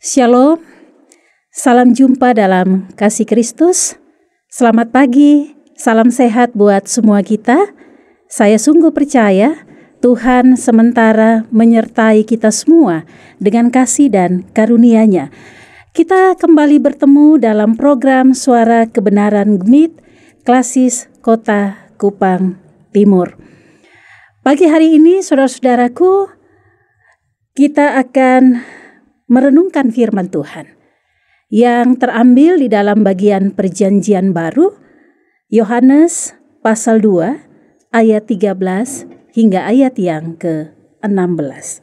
Shalom, salam jumpa dalam kasih Kristus. Selamat pagi, salam sehat buat semua kita. Saya sungguh percaya Tuhan sementara menyertai kita semua dengan kasih dan karunia-Nya. Kita kembali bertemu dalam program Suara Kebenaran GMIT Klasis Kota Kupang Timur. Pagi hari ini, saudara-saudaraku, kita akan merenungkan firman Tuhan yang terambil di dalam bagian Perjanjian Baru, Yohanes pasal 2 ayat 13 hingga ayat yang ke-16.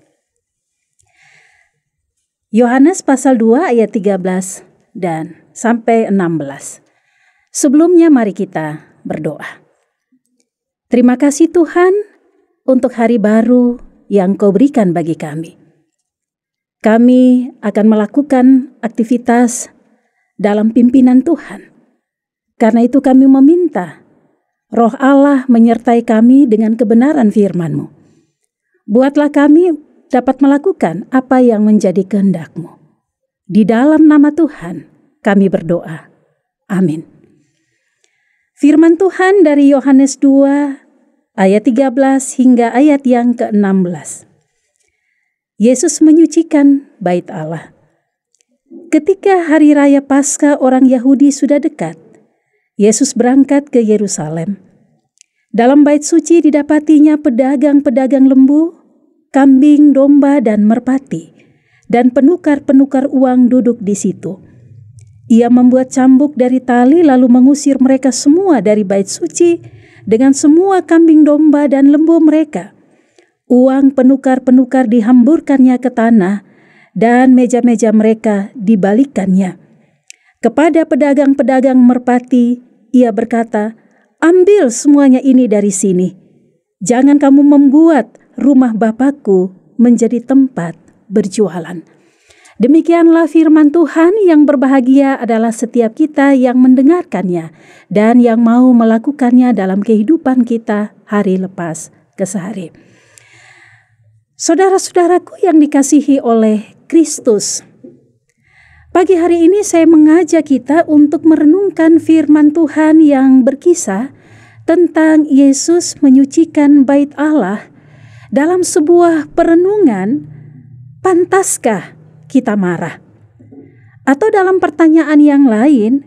Yohanes pasal 2 ayat 13 dan sampai 16. Sebelumnya mari kita berdoa. Terima kasih Tuhan untuk hari baru yang Kau berikan bagi kami. Kami akan melakukan aktivitas dalam pimpinan Tuhan. Karena itu kami meminta Roh Allah menyertai kami dengan kebenaran firman-Mu. Buatlah kami dapat melakukan apa yang menjadi kehendak-Mu. Di dalam nama Tuhan kami berdoa. Amin. Firman Tuhan dari Yohanes 2 ayat 13 hingga ayat yang ke-16. Yesus menyucikan bait Allah. Ketika hari raya Paskah orang Yahudi sudah dekat, Yesus berangkat ke Yerusalem. Dalam bait suci didapatinya pedagang-pedagang lembu, kambing, domba, dan merpati, dan penukar-penukar uang duduk di situ. Ia membuat cambuk dari tali lalu mengusir mereka semua dari bait suci dengan semua kambing, domba, dan lembu mereka. Uang penukar-penukar dihamburkannya ke tanah dan meja-meja mereka dibalikannya. Kepada pedagang-pedagang merpati, ia berkata, "Ambil semuanya ini dari sini. Jangan kamu membuat rumah Bapakku menjadi tempat berjualan." Demikianlah firman Tuhan. Yang berbahagia adalah setiap kita yang mendengarkannya dan yang mau melakukannya dalam kehidupan kita hari lepas ke hari. Saudara-saudaraku yang dikasihi oleh Kristus, pagi hari ini saya mengajak kita untuk merenungkan firman Tuhan yang berkisah tentang Yesus menyucikan bait Allah. Dalam sebuah perenungan, pantaskah kita marah? Atau dalam pertanyaan yang lain,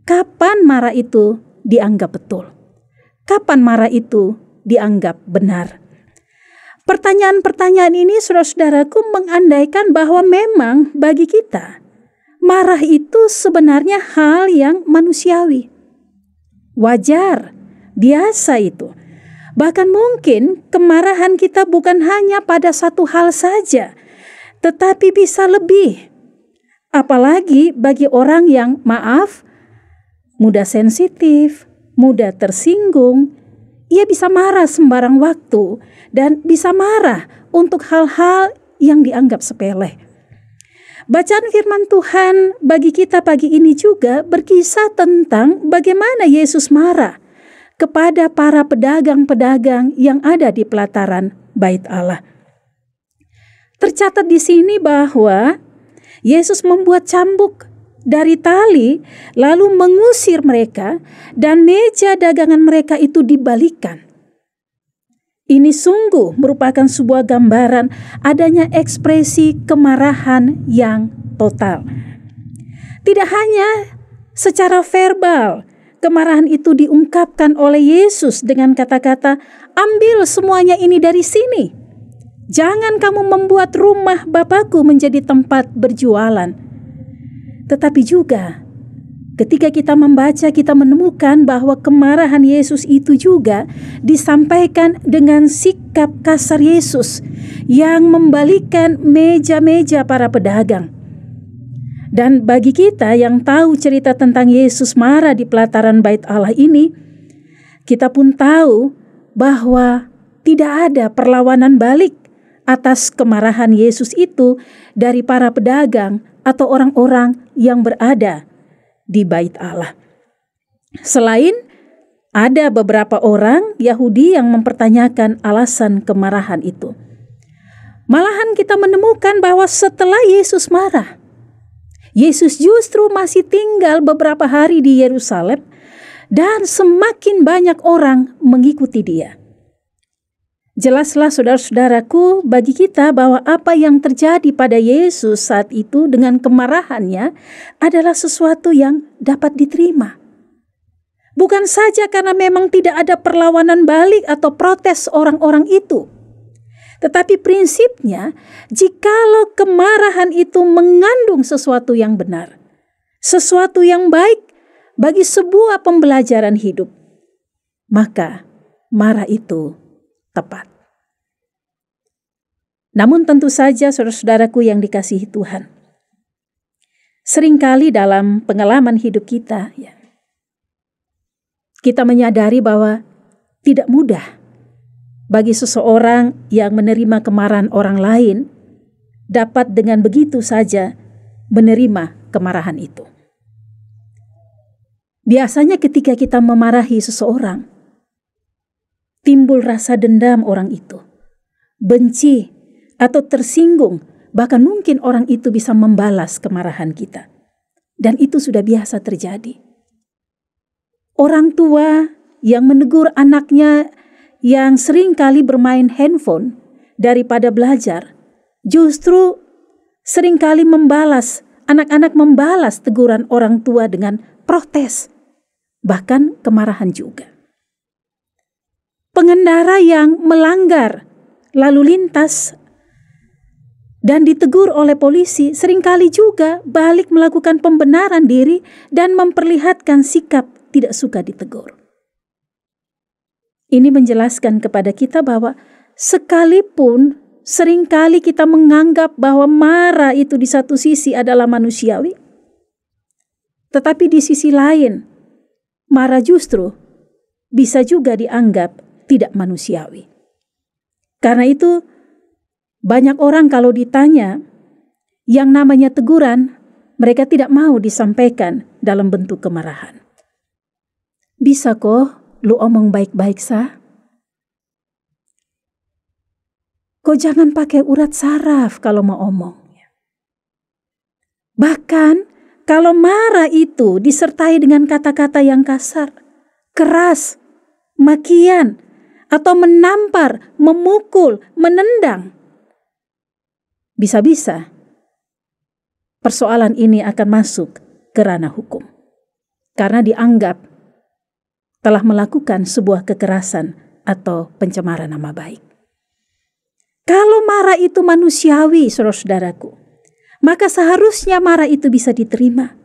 kapan marah itu dianggap betul? Kapan marah itu dianggap benar? Pertanyaan-pertanyaan ini, saudara-saudaraku, mengandaikan bahwa memang bagi kita, marah itu sebenarnya hal yang manusiawi. Wajar, biasa itu. Bahkan mungkin kemarahan kita bukan hanya pada satu hal saja, tetapi bisa lebih. Apalagi bagi orang yang mudah sensitif, mudah tersinggung, ia bisa marah sembarang waktu dan bisa marah untuk hal-hal yang dianggap sepele. Bacaan firman Tuhan bagi kita pagi ini juga berkisah tentang bagaimana Yesus marah kepada para pedagang-pedagang yang ada di pelataran bait Allah. Tercatat di sini bahwa Yesus membuat cambuk dari tali lalu mengusir mereka dan meja dagangan mereka itu dibalikan. Ini sungguh merupakan sebuah gambaran adanya ekspresi kemarahan yang total. Tidak hanya secara verbal, kemarahan itu diungkapkan oleh Yesus dengan kata-kata, "Ambil semuanya ini dari sini. Jangan kamu membuat rumah Bapakku menjadi tempat berjualan." Tetapi juga ketika kita membaca, kita menemukan bahwa kemarahan Yesus itu juga disampaikan dengan sikap kasar Yesus yang membalikkan meja-meja para pedagang. Dan bagi kita yang tahu cerita tentang Yesus marah di pelataran bait Allah ini, kita pun tahu bahwa tidak ada perlawanan balik atas kemarahan Yesus itu dari para pedagang atau orang-orang yang berada di bait Allah. Selain ada beberapa orang Yahudi yang mempertanyakan alasan kemarahan itu. Malahan kita menemukan bahwa setelah Yesus marah, Yesus justru masih tinggal beberapa hari di Yerusalem dan semakin banyak orang mengikuti dia. Jelaslah saudara-saudaraku bagi kita bahwa apa yang terjadi pada Yesus saat itu dengan kemarahannya adalah sesuatu yang dapat diterima. Bukan saja karena memang tidak ada perlawanan balik atau protes orang-orang itu. Tetapi prinsipnya, jikalau kemarahan itu mengandung sesuatu yang benar, sesuatu yang baik bagi sebuah pembelajaran hidup, maka marah itu tepat. Namun tentu saja saudara-saudaraku yang dikasihi Tuhan, seringkali dalam pengalaman hidup kita, kita menyadari bahwa tidak mudah bagi seseorang yang menerima kemarahan orang lain dapat dengan begitu saja menerima kemarahan itu. Biasanya ketika kita memarahi seseorang, timbul rasa dendam orang itu, benci, atau tersinggung, bahkan mungkin orang itu bisa membalas kemarahan kita. Dan itu sudah biasa terjadi. Orang tua yang menegur anaknya yang sering kali bermain handphone daripada belajar, justru sering kali anak-anak membalas teguran orang tua dengan protes, bahkan kemarahan juga. Pengendara yang melanggar lalu lintas dan ditegur oleh polisi seringkali juga balik melakukan pembenaran diri dan memperlihatkan sikap tidak suka ditegur. Ini menjelaskan kepada kita bahwa sekalipun seringkali kita menganggap bahwa marah itu di satu sisi adalah manusiawi, tetapi di sisi lain marah justru bisa juga dianggap tidak manusiawi. Karena itu banyak orang kalau ditanya yang namanya teguran, mereka tidak mau disampaikan dalam bentuk kemarahan. Bisa kok lu omong baik-baik sah? Kok jangan pakai urat saraf kalau mau omong. Bahkan kalau marah itu disertai dengan kata-kata yang kasar, keras, makian, atau menampar, memukul, menendang, bisa-bisa persoalan ini akan masuk ke ranah hukum. Karena dianggap telah melakukan sebuah kekerasan atau pencemaran nama baik. Kalau marah itu manusiawi, saudara-saudaraku, maka seharusnya marah itu bisa diterima.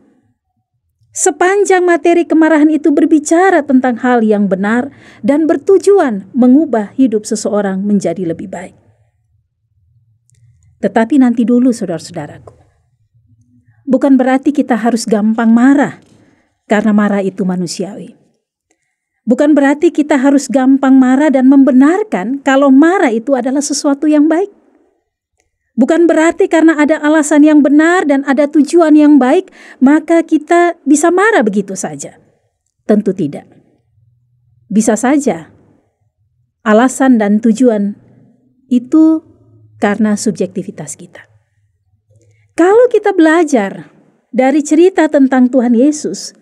Sepanjang materi kemarahan itu berbicara tentang hal yang benar dan bertujuan mengubah hidup seseorang menjadi lebih baik. Tetapi nanti dulu saudara-saudaraku, bukan berarti kita harus gampang marah karena marah itu manusiawi. Bukan berarti kita harus gampang marah dan membenarkan kalau marah itu adalah sesuatu yang baik. Bukan berarti karena ada alasan yang benar dan ada tujuan yang baik, maka kita bisa marah begitu saja. Tentu tidak. Bisa saja alasan dan tujuan itu karena subjektivitas kita. Kalau kita belajar dari cerita tentang Tuhan Yesus,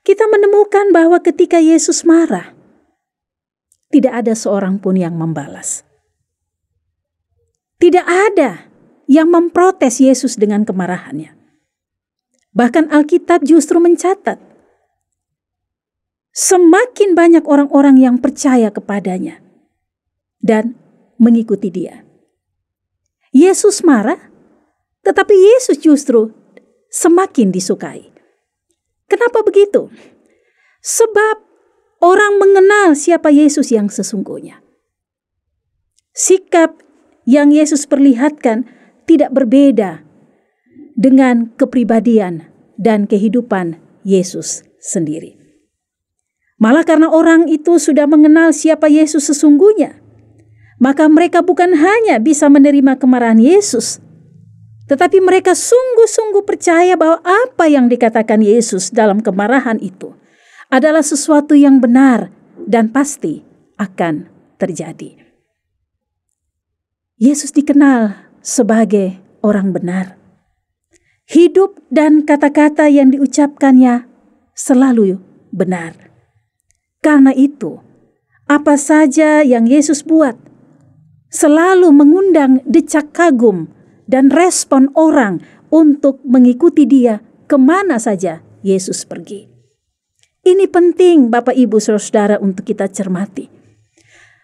kita menemukan bahwa ketika Yesus marah, tidak ada seorang pun yang membalas. Tidak ada yang memprotes Yesus dengan kemarahannya. Bahkan Alkitab justru mencatat, semakin banyak orang-orang yang percaya kepadanya dan mengikuti dia. Yesus marah, tetapi Yesus justru semakin disukai. Kenapa begitu? Sebab orang mengenal siapa Yesus yang sesungguhnya. Sikap yang Yesus perlihatkan tidak berbeda dengan kepribadian dan kehidupan Yesus sendiri. Malah karena orang itu sudah mengenal siapa Yesus sesungguhnya, maka mereka bukan hanya bisa menerima kemarahan Yesus, tetapi mereka sungguh-sungguh percaya bahwa apa yang dikatakan Yesus dalam kemarahan itu adalah sesuatu yang benar dan pasti akan terjadi. Yesus dikenal sebagai orang benar. Hidup dan kata-kata yang diucapkannya selalu benar. Karena itu, apa saja yang Yesus buat selalu mengundang decak kagum dan respon orang untuk mengikuti Dia kemana saja Yesus pergi. Ini penting Bapak Ibu Saudara untuk kita cermati.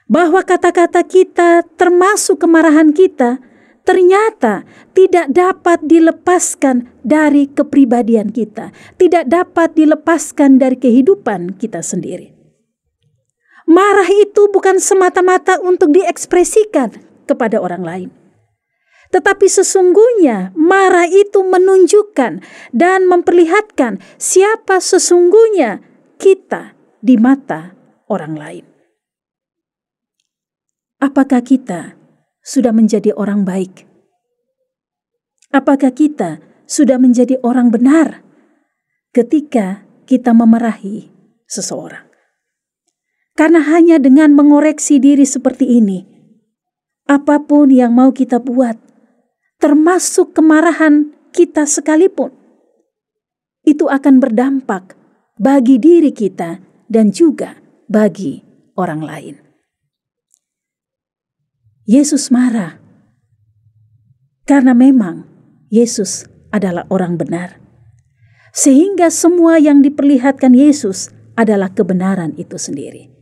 Bahwa kata-kata kita termasuk kemarahan kita ternyata tidak dapat dilepaskan dari kepribadian kita, tidak dapat dilepaskan dari kehidupan kita sendiri. Marah itu bukan semata-mata untuk diekspresikan kepada orang lain. Tetapi sesungguhnya marah itu menunjukkan dan memperlihatkan siapa sesungguhnya kita di mata orang lain. Apakah kita sudah menjadi orang baik? Apakah kita sudah menjadi orang benar ketika kita memarahi seseorang? Karena hanya dengan mengoreksi diri seperti ini, apapun yang mau kita buat, termasuk kemarahan kita sekalipun, itu akan berdampak bagi diri kita dan juga bagi orang lain. Yesus marah karena memang Yesus adalah orang benar. Sehingga semua yang diperlihatkan Yesus adalah kebenaran itu sendiri.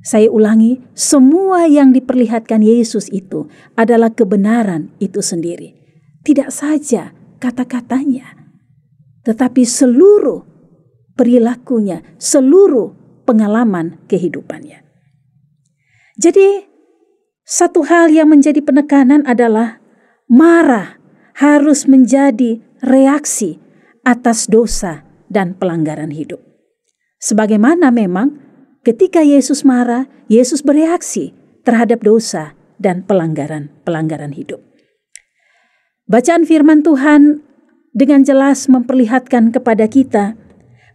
Saya ulangi, semua yang diperlihatkan Yesus itu adalah kebenaran itu sendiri. Tidak saja kata-katanya, tetapi seluruh perilakunya, seluruh pengalaman kehidupannya. Jadi, satu hal yang menjadi penekanan adalah marah harus menjadi reaksi atas dosa dan pelanggaran hidup. Sebagaimana memang ketika Yesus marah, Yesus bereaksi terhadap dosa dan pelanggaran hidup. Bacaan firman Tuhan dengan jelas memperlihatkan kepada kita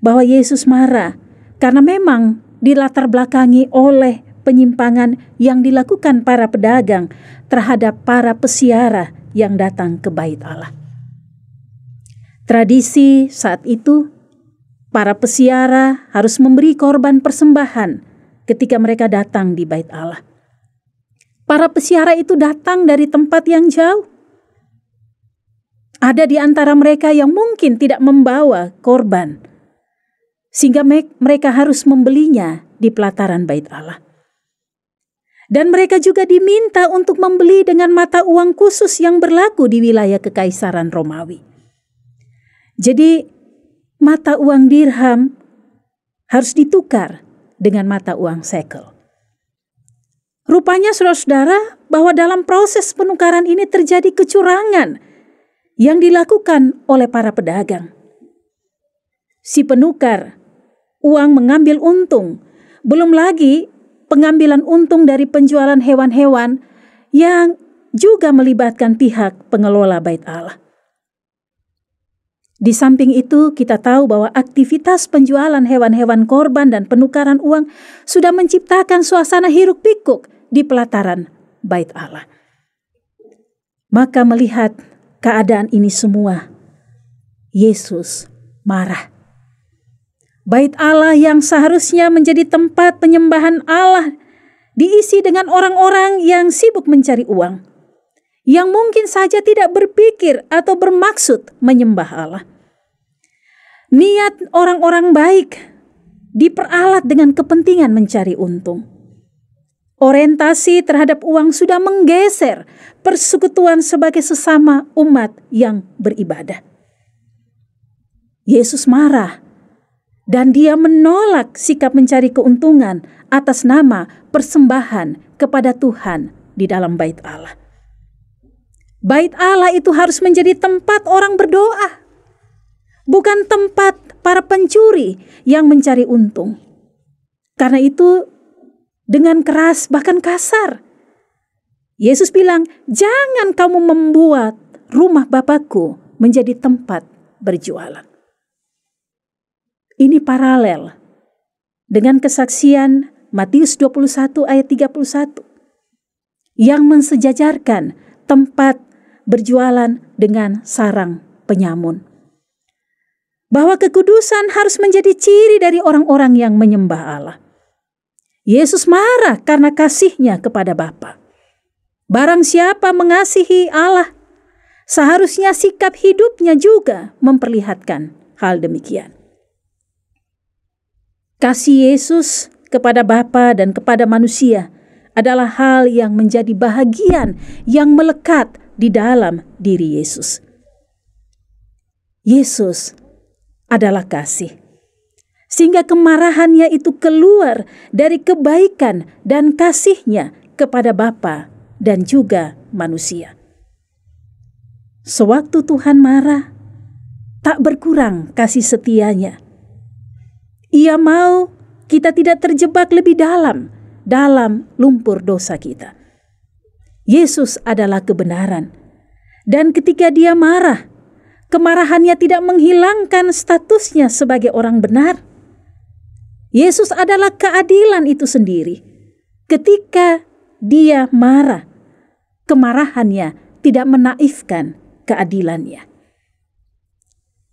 bahwa Yesus marah karena memang dilatar belakangi oleh penyimpangan yang dilakukan para pedagang terhadap para peziarah yang datang ke Bait Allah. Tradisi saat itu, para peziarah harus memberi korban persembahan ketika mereka datang di Bait Allah. Para peziarah itu datang dari tempat yang jauh. Ada di antara mereka yang mungkin tidak membawa korban, sehingga mereka harus membelinya di pelataran Bait Allah. Dan mereka juga diminta untuk membeli dengan mata uang khusus yang berlaku di wilayah Kekaisaran Romawi. Jadi mata uang dirham harus ditukar dengan mata uang shekel. Rupanya saudara-saudara bahwa dalam proses penukaran ini terjadi kecurangan yang dilakukan oleh para pedagang. Si penukar uang mengambil untung, belum lagi pengambilan untung dari penjualan hewan-hewan yang juga melibatkan pihak pengelola Bait Allah. Di samping itu kita tahu bahwa aktivitas penjualan hewan-hewan korban dan penukaran uang sudah menciptakan suasana hiruk-pikuk di pelataran Bait Allah. Maka melihat keadaan ini semua, Yesus marah. Bait Allah yang seharusnya menjadi tempat penyembahan Allah diisi dengan orang-orang yang sibuk mencari uang, yang mungkin saja tidak berpikir atau bermaksud menyembah Allah. Niat orang-orang baik diperalat dengan kepentingan mencari untung. Orientasi terhadap uang sudah menggeser persekutuan sebagai sesama umat yang beribadah. Yesus marah dan dia menolak sikap mencari keuntungan atas nama persembahan kepada Tuhan di dalam Bait Allah. Bait Allah itu harus menjadi tempat orang berdoa, bukan tempat para pencuri yang mencari untung. Karena itu dengan keras bahkan kasar, Yesus bilang, jangan kamu membuat rumah Bapakku menjadi tempat berjualan. Ini paralel dengan kesaksian Matius 21 ayat 31 yang mensejajarkan tempat berjualan dengan sarang penyamun. Bahwa kekudusan harus menjadi ciri dari orang-orang yang menyembah Allah. Yesus marah karena kasih-Nya kepada Bapa. Barang siapa mengasihi Allah, seharusnya sikap hidupnya juga memperlihatkan hal demikian. Kasih Yesus kepada Bapa dan kepada manusia adalah hal yang menjadi bahagian yang melekat di dalam diri Yesus. Yesus adalah kasih, sehingga kemarahannya itu keluar dari kebaikan dan kasih-Nya kepada Bapa dan juga manusia. Sewaktu Tuhan marah, tak berkurang kasih setia-Nya. Ia mau kita tidak terjebak lebih dalam lumpur dosa kita. Yesus adalah kebenaran, dan ketika Dia marah, kemarahannya tidak menghilangkan statusnya sebagai orang benar. Yesus adalah keadilan itu sendiri. Ketika Dia marah, kemarahannya tidak menaifkan keadilannya.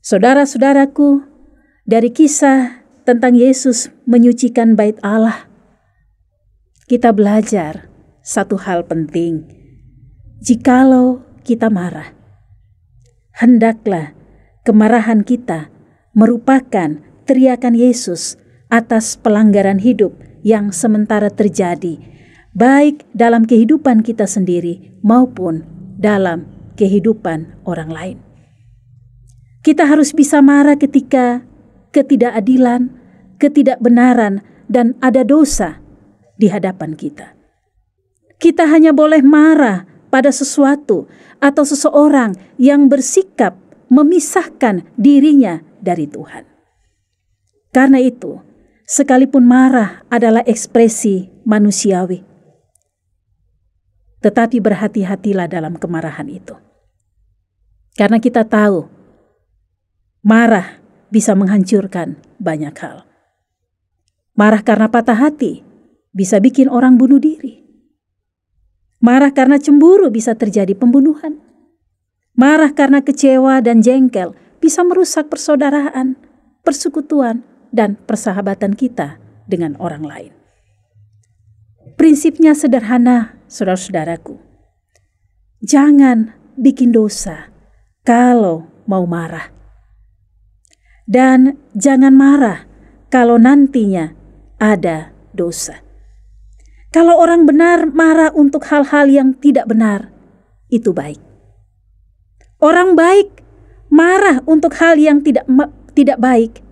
Saudara-saudaraku, dari kisah tentang Yesus menyucikan bait Allah, kita belajar satu hal penting. Jikalau kita marah, hendaklah kemarahan kita merupakan teriakan Yesus atas pelanggaran hidup yang sementara terjadi, baik dalam kehidupan kita sendiri maupun dalam kehidupan orang lain. Kita harus bisa marah ketika ketidakadilan, ketidakbenaran, dan ada dosa di hadapan kita. Kita hanya boleh marah pada sesuatu atau seseorang yang bersikap memisahkan dirinya dari Tuhan. Karena itu, sekalipun marah adalah ekspresi manusiawi, tetapi berhati-hatilah dalam kemarahan itu. Karena kita tahu, marah bisa menghancurkan banyak hal. Marah karena patah hati bisa bikin orang bunuh diri. Marah karena cemburu bisa terjadi pembunuhan. Marah karena kecewa dan jengkel bisa merusak persaudaraan, persekutuan, dan persahabatan kita dengan orang lain. Prinsipnya sederhana, saudara-saudaraku. Jangan bikin dosa kalau mau marah. Dan jangan marah kalau nantinya ada dosa. Kalau orang benar marah untuk hal-hal yang tidak benar, itu baik. Orang baik marah untuk hal yang tidak baik,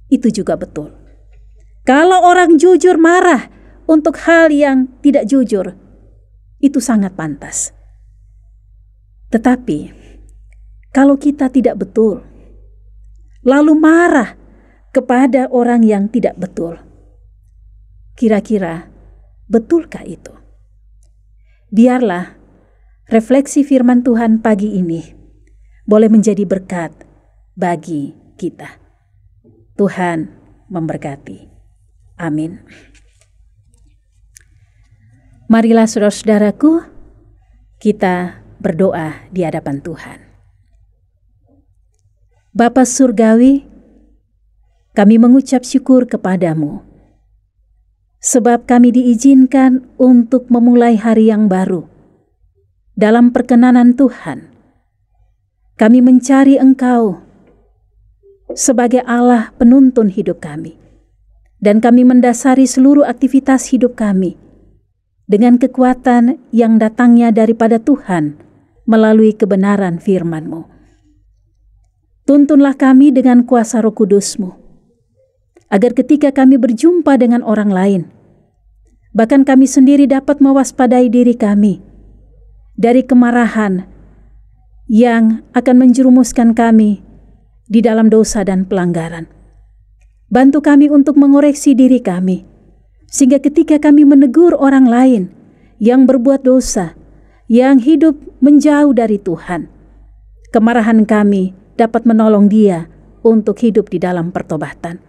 itu juga betul. Kalau orang jujur marah untuk hal yang tidak jujur, itu sangat pantas. Tetapi, kalau kita tidak betul, lalu marah kepada orang yang tidak betul, kira-kira betulkah itu? Biarlah refleksi firman Tuhan pagi ini boleh menjadi berkat bagi kita. Tuhan memberkati. Amin. Marilah saudara-saudaraku, kita berdoa di hadapan Tuhan. Bapa Surgawi, kami mengucap syukur kepadamu, sebab kami diizinkan untuk memulai hari yang baru. Dalam perkenanan Tuhan, kami mencari Engkau sebagai Allah penuntun hidup kami. Dan kami mendasari seluruh aktivitas hidup kami dengan kekuatan yang datangnya daripada Tuhan melalui kebenaran firman-Mu. Tuntunlah kami dengan kuasa Roh Kudus-Mu, agar ketika kami berjumpa dengan orang lain, bahkan kami sendiri dapat mewaspadai diri kami dari kemarahan yang akan menjerumuskan kami di dalam dosa dan pelanggaran. Bantu kami untuk mengoreksi diri kami, sehingga ketika kami menegur orang lain yang berbuat dosa, yang hidup menjauh dari Tuhan, kemarahan kami dapat menolong dia untuk hidup di dalam pertobatan.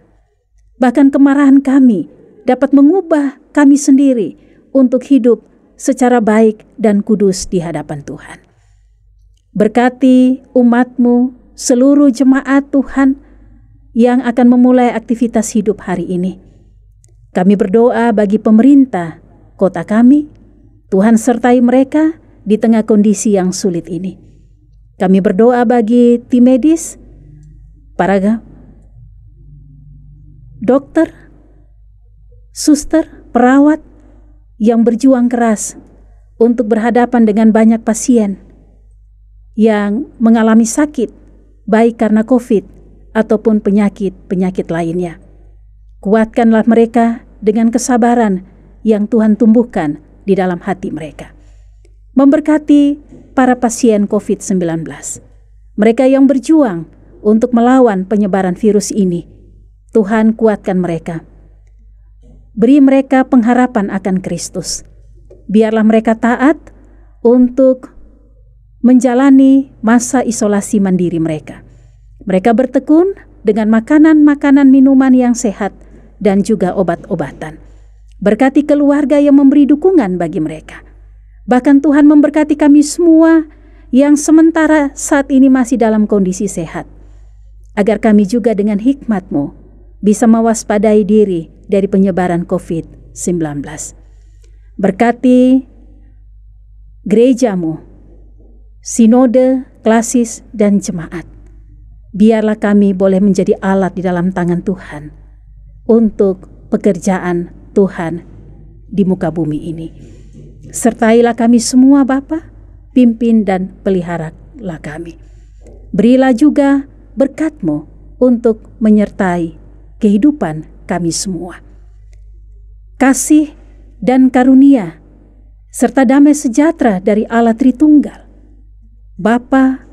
Bahkan kemarahan kami dapat mengubah kami sendiri untuk hidup secara baik dan kudus di hadapan Tuhan. Berkati umat-Mu, seluruh jemaat Tuhan yang akan memulai aktivitas hidup hari ini. Kami berdoa bagi pemerintah kota kami, Tuhan sertai mereka di tengah kondisi yang sulit ini. Kami berdoa bagi tim medis, para dokter, suster, perawat yang berjuang keras untuk berhadapan dengan banyak pasien yang mengalami sakit, baik karena COVID ataupun penyakit-penyakit lainnya. Kuatkanlah mereka dengan kesabaran yang Tuhan tumbuhkan di dalam hati mereka. Memberkati para pasien COVID-19, mereka yang berjuang untuk melawan penyebaran virus ini. Tuhan kuatkan mereka. Beri mereka pengharapan akan Kristus. Biarlah mereka taat untuk menjalani masa isolasi mandiri mereka. Mereka bertekun dengan makanan-makanan minuman yang sehat dan juga obat-obatan. Berkati keluarga yang memberi dukungan bagi mereka. Bahkan Tuhan memberkati kami semua yang sementara saat ini masih dalam kondisi sehat. Agar kami juga dengan hikmat-Mu bisa mewaspadai diri dari penyebaran COVID-19. Berkati gereja-Mu, sinode, klasis, dan jemaat. Biarlah kami boleh menjadi alat di dalam tangan Tuhan untuk pekerjaan Tuhan di muka bumi ini. Sertailah kami semua Bapa, pimpin dan peliharalah kami. Berilah juga berkat-Mu untuk menyertai kehidupan kami semua. Kasih dan karunia serta damai sejahtera dari Allah Tritunggal, Bapa,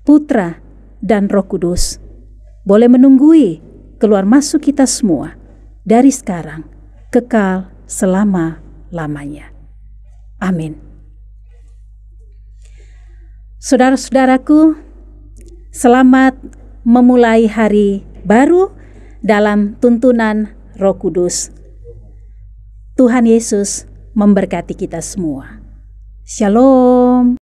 Putra, dan Roh Kudus boleh menunggui keluar masuk kita semua dari sekarang kekal selama-lamanya. Amin. Saudara-saudaraku, selamat memulai hari baru dalam tuntunan Roh Kudus. Tuhan Yesus memberkati kita semua. Shalom.